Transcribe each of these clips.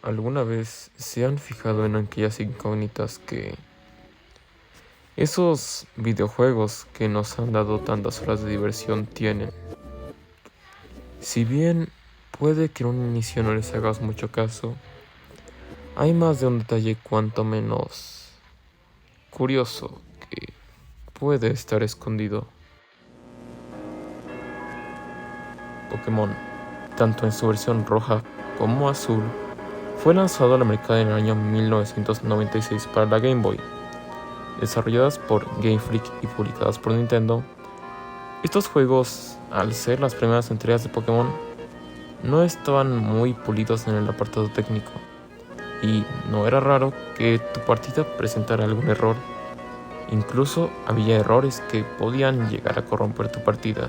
¿Alguna vez se han fijado en aquellas incógnitas que esos videojuegos que nos han dado tantas horas de diversión tienen? Si bien puede que en un inicio no les hagas mucho caso, hay más de un detalle cuanto menos curioso que puede estar escondido. Pokémon, tanto en su versión roja como azul, fue lanzado al mercado en el año 1996 para la Game Boy. Desarrolladas por Game Freak y publicadas por Nintendo, estos juegos, al ser las primeras entregas de Pokémon, no estaban muy pulidos en el apartado técnico, y no era raro que tu partida presentara algún error. Incluso había errores que podían llegar a corromper tu partida.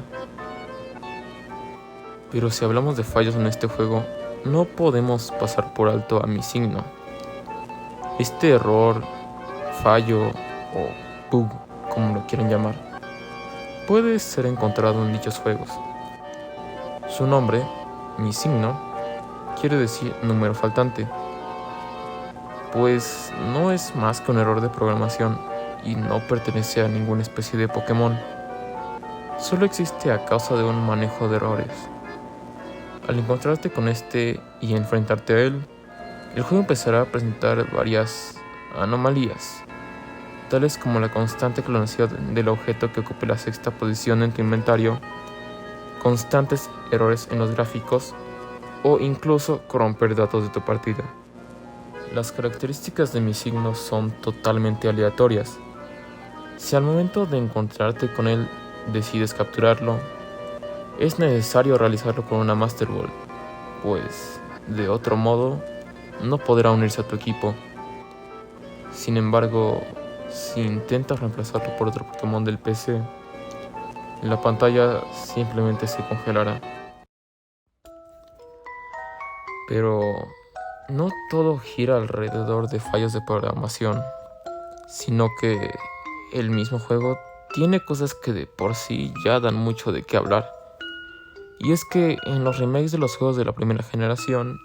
Pero si hablamos de fallos en este juego, no podemos pasar por alto a Missigno. Este error, fallo o bug, como lo quieran llamar, puede ser encontrado en dichos juegos. Su nombre, Missigno, quiere decir número faltante, pues no es más que un error de programación y no pertenece a ninguna especie de Pokémon. Solo existe a causa de un manejo de errores. Al encontrarte con este y enfrentarte a él, el juego empezará a presentar varias anomalías, tales como la constante clonación del objeto que ocupe la sexta posición en tu inventario, constantes errores en los gráficos o incluso corromper datos de tu partida. Las características de mis signos son totalmente aleatorias. Si al momento de encontrarte con él decides capturarlo, es necesario realizarlo con una Master Ball, pues de otro modo no podrá unirse a tu equipo. Sin embargo, si intentas reemplazarlo por otro Pokémon del PC, la pantalla simplemente se congelará. Pero no todo gira alrededor de fallos de programación, sino que el mismo juego tiene cosas que de por sí ya dan mucho de qué hablar. Y es que en los remakes de los juegos de la primera generación,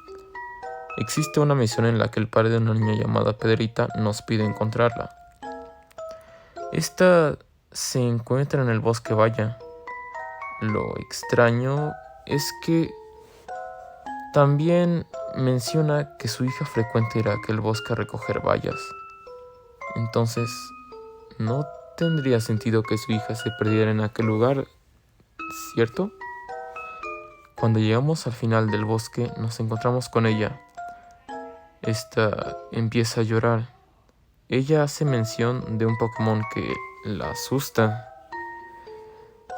existe una misión en la que el padre de una niña llamada Pedrita nos pide encontrarla. Esta se encuentra en el bosque Vaya. Lo extraño es que también menciona que su hija frecuente irá a aquel bosque a recoger bayas. Entonces, no tendría sentido que su hija se perdiera en aquel lugar, ¿cierto? Cuando llegamos al final del bosque, nos encontramos con ella. Esta empieza a llorar. Ella hace mención de un Pokémon que la asusta.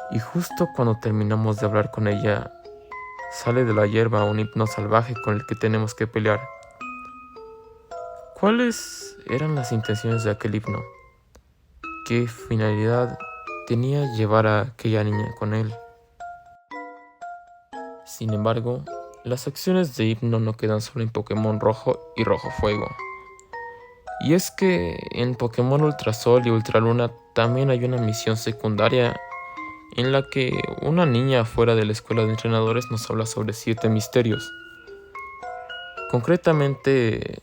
Y justo cuando terminamos de hablar con ella, sale de la hierba un hipno salvaje con el que tenemos que pelear. ¿Cuáles eran las intenciones de aquel hipno? ¿Qué finalidad tenía llevar a aquella niña con él? Sin embargo, las acciones de hipno no quedan solo en Pokémon Rojo y Rojo Fuego. Y es que en Pokémon Ultrasol y Ultraluna también hay una misión secundaria en la que una niña fuera de la escuela de entrenadores nos habla sobre 7 misterios. Concretamente,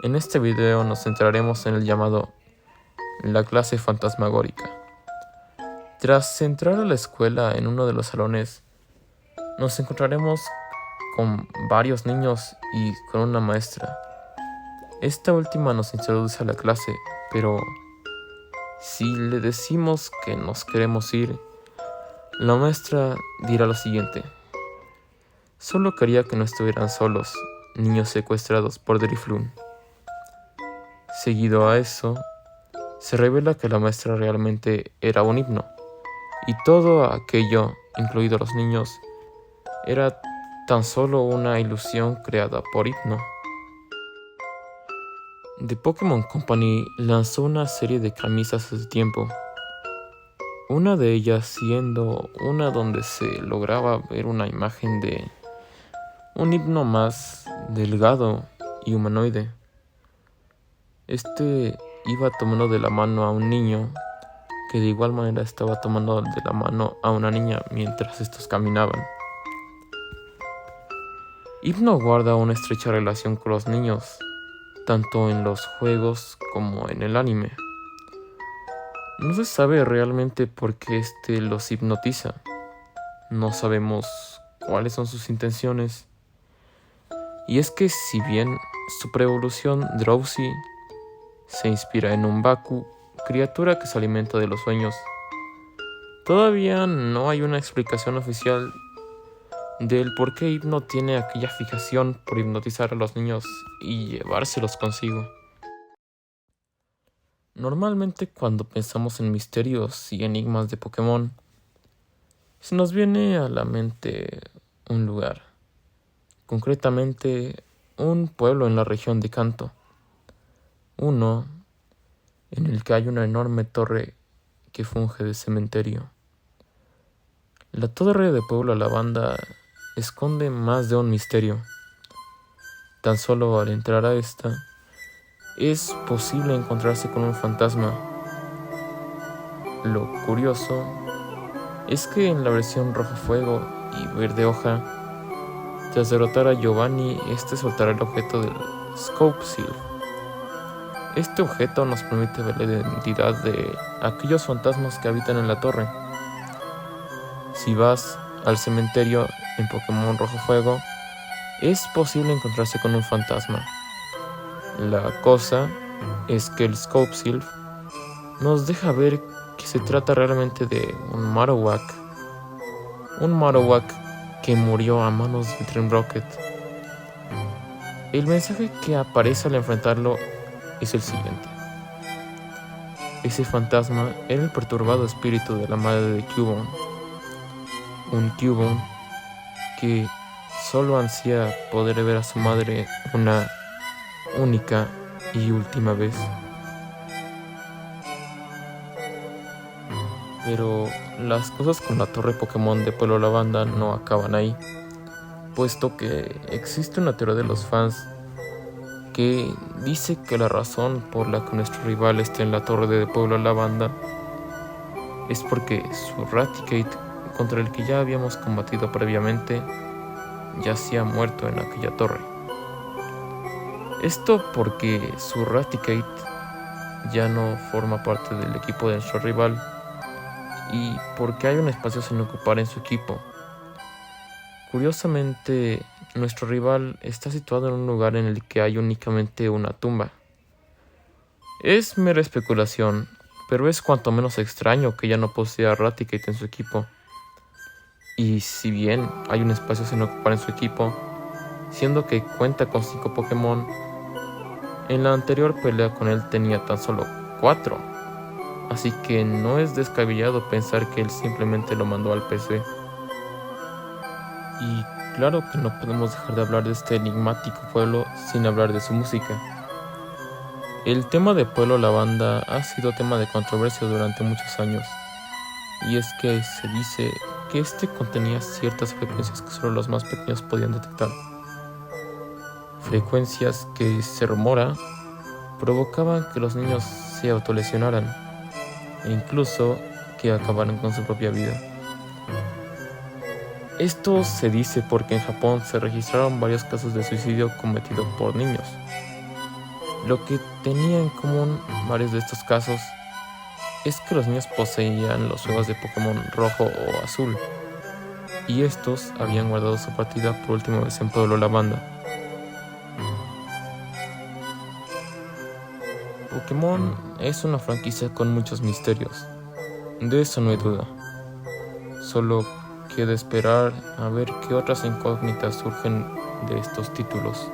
en este video nos centraremos en el llamado la clase fantasmagórica. Tras entrar a la escuela en uno de los salones, nos encontraremos con varios niños y con una maestra. Esta última nos introduce a la clase, pero si le decimos que nos queremos ir, la maestra dirá lo siguiente: solo quería que no estuvieran solos, niños secuestrados por Drifloon. Seguido a eso, se revela que la maestra realmente era un hipno, y todo aquello, incluidos los niños, era tan solo una ilusión creada por hipno. The Pokémon Company lanzó una serie de camisas hace tiempo, una de ellas siendo una donde se lograba ver una imagen de un hipno más delgado y humanoide. Este iba tomando de la mano a un niño que de igual manera estaba tomando de la mano a una niña mientras estos caminaban. Hypno guarda una estrecha relación con los niños, tanto en los juegos como en el anime. No se sabe realmente por qué los hipnotiza. No sabemos cuáles son sus intenciones. Y es que si bien su pre-evolución Drowsy se inspira en un Baku, criatura que se alimenta de los sueños, todavía no hay una explicación oficial del por qué Hypno tiene aquella fijación por hipnotizar a los niños y llevárselos consigo. Normalmente cuando pensamos en misterios y enigmas de Pokémon, se nos viene a la mente un lugar, concretamente un pueblo en la región de Kanto, uno en el que hay una enorme torre que funge de cementerio. La torre de Pueblo Lavanda esconde más de un misterio. Tan solo al entrar a esta, es posible encontrarse con un fantasma. Lo curioso es que en la versión rojo fuego y verde hoja, tras derrotar a Giovanni, soltará el objeto del Scope Seal. Este objeto nos permite ver la identidad de aquellos fantasmas que habitan en la torre. Si vas al cementerio en Pokémon Rojo Fuego, es posible encontrarse con un fantasma. La cosa es que el Scope Seal nos deja ver que se trata realmente de un Marowak que murió a manos de Team Rocket. El mensaje que aparece al enfrentarlo es el siguiente. Ese fantasma era el perturbado espíritu de la madre de Cubone, un Cubone que solo ansía poder ver a su madre una única y última vez. Pero las cosas con la torre Pokémon de Pueblo Lavanda no acaban ahí, puesto que existe una teoría de los fans que dice que la razón por la que nuestro rival esté en la torre de Pueblo Lavanda es porque su Raticate, contra el que ya habíamos combatido previamente, yacía muerto en aquella torre. Esto porque su Raticate ya no forma parte del equipo de nuestro rival y porque hay un espacio sin ocupar en su equipo. Curiosamente, nuestro rival está situado en un lugar en el que hay únicamente una tumba. Es mera especulación, pero es cuanto menos extraño que ya no posea Raticate en su equipo. Y si bien hay un espacio sin ocupar en su equipo, siendo que cuenta con 5 Pokémon, en la anterior pelea con él tenía tan solo 4, así que no es descabellado pensar que él simplemente lo mandó al PC. Y claro que no podemos dejar de hablar de este enigmático pueblo sin hablar de su música. El tema de Pueblo Lavanda ha sido tema de controversia durante muchos años, y es que se dice que contenía ciertas frecuencias que solo los más pequeños podían detectar. Frecuencias que, se rumora, provocaban que los niños se autolesionaran e incluso que acabaran con su propia vida. Esto se dice porque en Japón se registraron varios casos de suicidio cometido por niños. Lo que tenía en común varios de estos casos es que los niños poseían los juegos de Pokémon rojo o azul, y estos habían guardado su partida por última vez en Pueblo Lavanda. Pokémon es una franquicia con muchos misterios, de eso no hay duda. Solo queda esperar a ver qué otras incógnitas surgen de estos títulos.